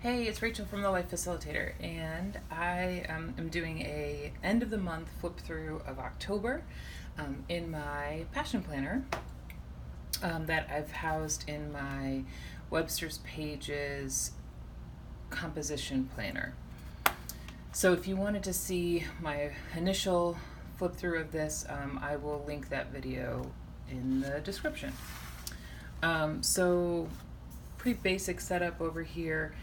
Hey, it's Rachel from the Life Facilitator, and I am doing a end of the month flip through of October in my passion planner that I've housed in my Webster's Pages composition planner. So if you wanted to see my initial flip through of this, I will link that video in the description. So pretty basic setup over here.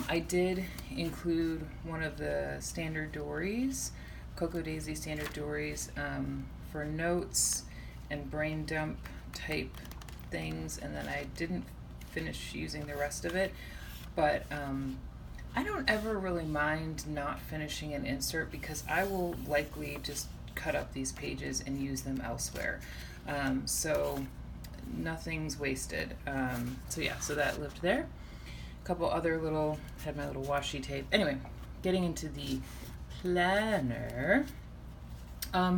I did include one of the standard dories, Cocoa Daisy standard dories, for notes and brain dump type things, and then I didn't finish using the rest of it, but I don't ever really mind not finishing an insert because I will likely just cut up these pages and use them elsewhere. So nothing's wasted. So that lived there. A couple other had my little washi tape. Anyway, getting into the planner.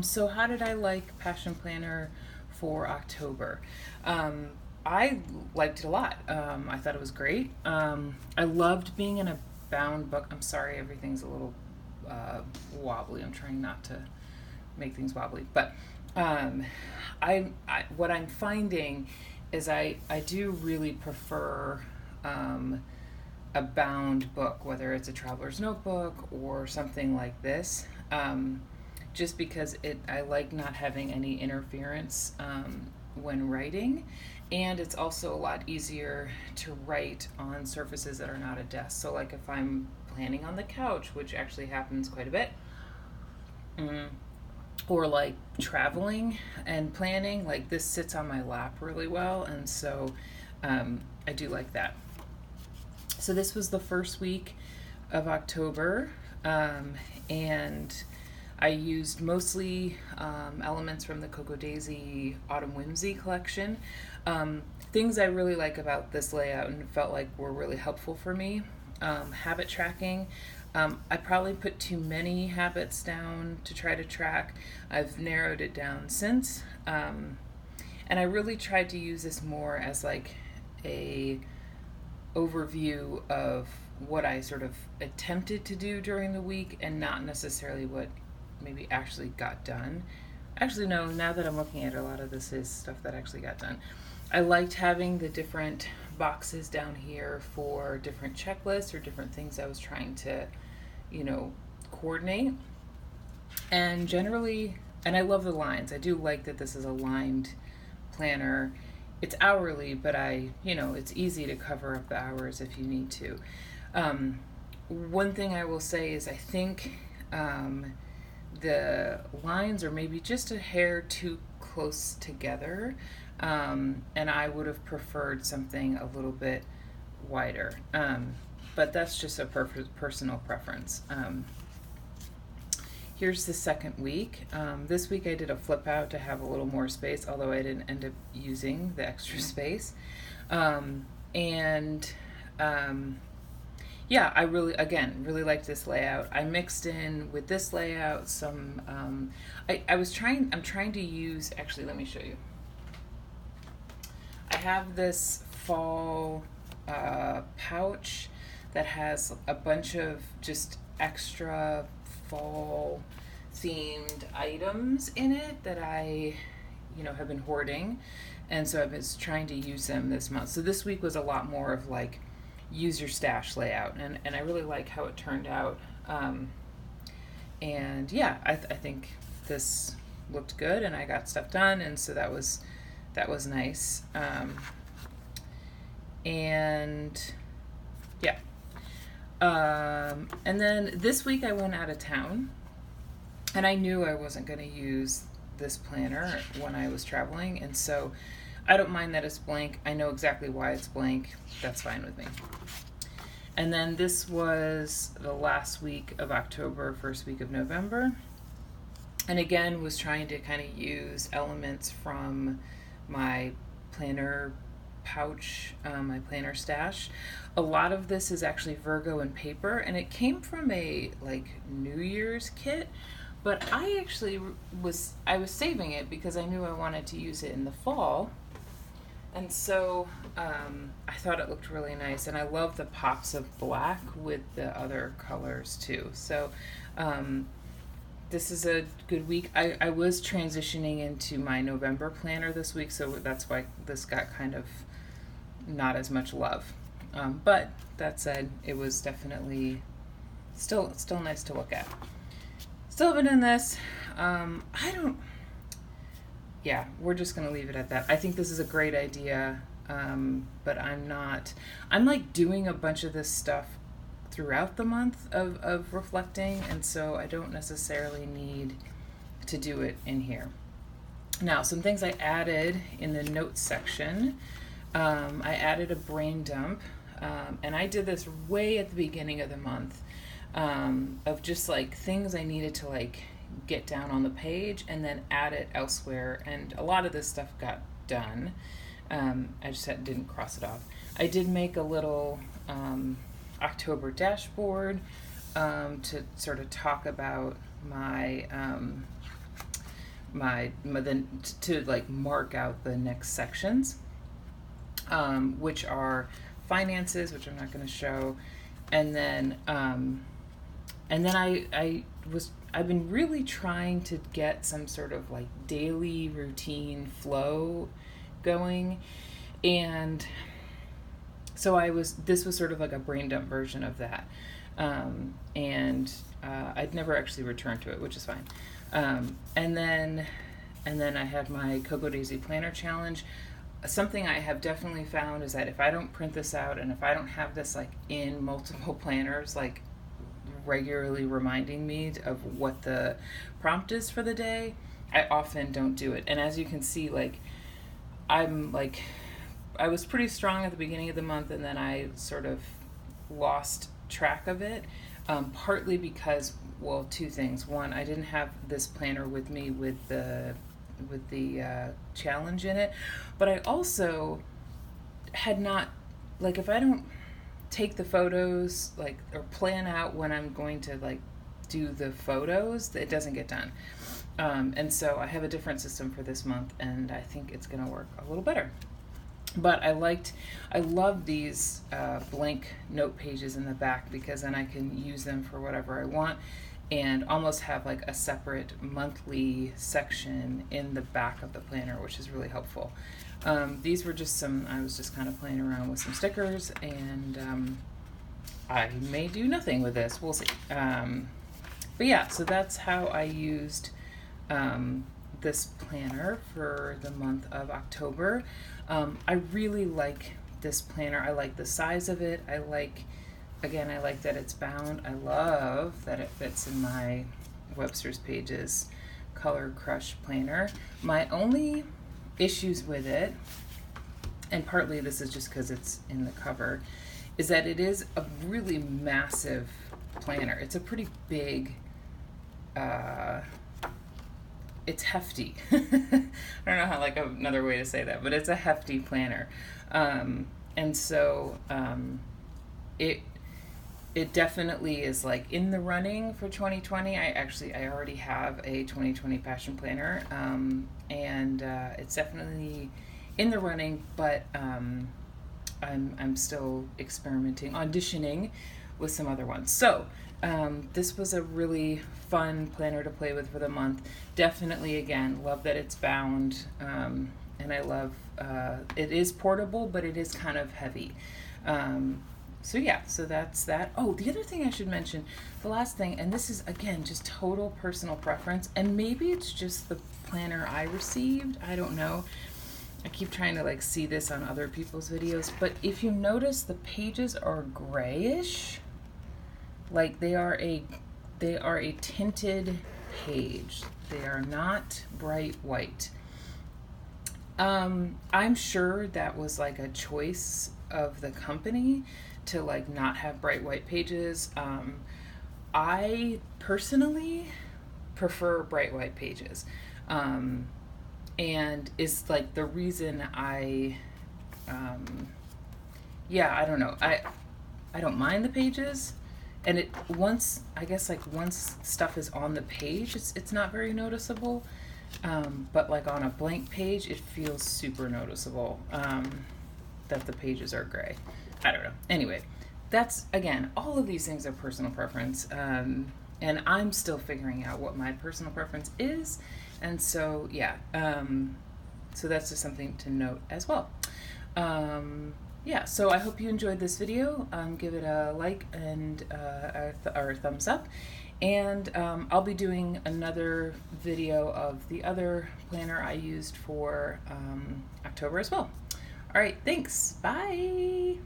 So how did I like Passion Planner for October? I liked it a lot. I thought it was great. I loved being in a bound book. I'm sorry, everything's a little wobbly. I'm trying not to make things wobbly, but what I'm finding is I do really prefer a bound book, whether it's a traveler's notebook or something like this, just because I like not having any interference when writing, and it's also a lot easier to write on surfaces that are not a desk. So like if I'm planning on the couch, which actually happens quite a bit, or like traveling and planning, like this sits on my lap really well, and so I do like that. So this was the first week of October, and I used mostly elements from the Cocoa Daisy Autumn Whimsy collection. Things I really like about this layout and felt like were really helpful for me. Habit tracking. I probably put too many habits down to try to track. I've narrowed it down since. And I really tried to use this more as like a overview of what I sort of attempted to do during the week and not necessarily what maybe actually got done. Actually, no, now that I'm looking at it, a lot of this is stuff that actually got done. I liked having the different boxes down here for different checklists or different things I was trying to, coordinate. And generally, and I love the lines. I do like that this is a lined planner. It's hourly, but it's easy to cover up the hours if you need to. One thing I will say is I think the lines are maybe just a hair too close together, and I would have preferred something a little bit wider. But that's just a personal preference. Here's the second week. This week I did a flip out to have a little more space, although I didn't end up using the extra space. I really liked this layout. I mixed in with this layout some, I'm trying to use, actually let me show you. I have this fall pouch that has a bunch of just extra fall themed items in it that I have been hoarding, and so I was trying to use them this month. So this week was a lot more of like use your stash layout, and I really like how it turned out. I think this looked good and I got stuff done, and so that was nice. And then this week I went out of town, and I knew I wasn't going to use this planner when I was traveling, and so I don't mind that it's blank. I know exactly why it's blank. That's fine with me. And then this was the last week of October, first week of November, and again was trying to kind of use elements from my planner pouch, my planner stash. A lot of this is actually Virgo and paper, and it came from a New Year's kit, but I actually was saving it because I knew I wanted to use it in the fall. And so I thought it looked really nice, and I love the pops of black with the other colors too. So this is a good week. I was transitioning into my November planner this week, so that's why this got kind of not as much love. But that said, it was definitely still nice to look at. Still haven't done this. Yeah, we're just going to leave it at that. I think this is a great idea, but I'm like doing a bunch of this stuff throughout the month of reflecting, and so I don't necessarily need to do it in here. Now, some things I added in the notes section. I added a brain dump, and I did this way at the beginning of the month, of just like things I needed to like get down on the page and then add it elsewhere, and a lot of this stuff got done. I just didn't cross it off. I did make a little October dashboard to sort of talk about my to like mark out the next sections, which are finances, which I'm not going to show, and then I've been really trying to get some sort of like daily routine flow going, and so this was sort of like a brain dump version of that, and I'd never actually returned to it, which is fine. And then I had my Cocoa Daisy Planner Challenge. Something I have definitely found is that if I don't print this out, and if I don't have this like in multiple planners, like regularly reminding me of what the prompt is for the day, I often don't do it. And as you can see, like I was pretty strong at the beginning of the month, and then I sort of lost track of it, partly because, well, two things. One, I didn't have this planner with me with the challenge in it, but I also had not, like, if I don't take the photos, like, or plan out when I'm going to like do the photos, it doesn't get done. And so I have a different system for this month, and I think it's going to work a little better. But I love these blank note pages in the back, because then I can use them for whatever I want, and almost have like a separate monthly section in the back of the planner, which is really helpful. These were just I was just kind of playing around with some stickers, and I may do nothing with this. We'll see. But yeah, so that's how I used this planner for the month of October. I really like this planner. I like the size of it. I like that it's bound. I love that it fits in my Webster's Pages Color Crush planner. My only issues with it, and partly this is just because it's in the cover, is that it is a really massive planner. It's a pretty big, it's hefty. I don't know how, like, another way to say that, but it's a hefty planner. And so it definitely is like in the running for 2020. I already have a 2020 passion planner, and it's definitely in the running, but I'm still auditioning with some other ones. So this was a really fun planner to play with for the month. Definitely, again, love that it's bound, and I love it is portable, but it is kind of heavy. So yeah, so that's that. Oh, the other thing I should mention, the last thing, and this is, again, just total personal preference, and maybe it's just the planner I received, I don't know. I keep trying to like see this on other people's videos, but if you notice, the pages are grayish. Like they are a tinted page. They are not bright white. I'm sure that was like a choice of the company to like not have bright white pages. I personally prefer bright white pages, and is like the reason I don't know, I don't mind the pages, and once stuff is on the page, it's not very noticeable. But like on a blank page, it feels super noticeable that the pages are gray. I don't know. Anyway, that's, again, all of these things are personal preference. And I'm still figuring out what my personal preference is. And so, yeah, so that's just something to note as well. Yeah, so I hope you enjoyed this video. Give it a like and or a thumbs up. And I'll be doing another video of the other planner I used for October as well. All right, thanks. Bye.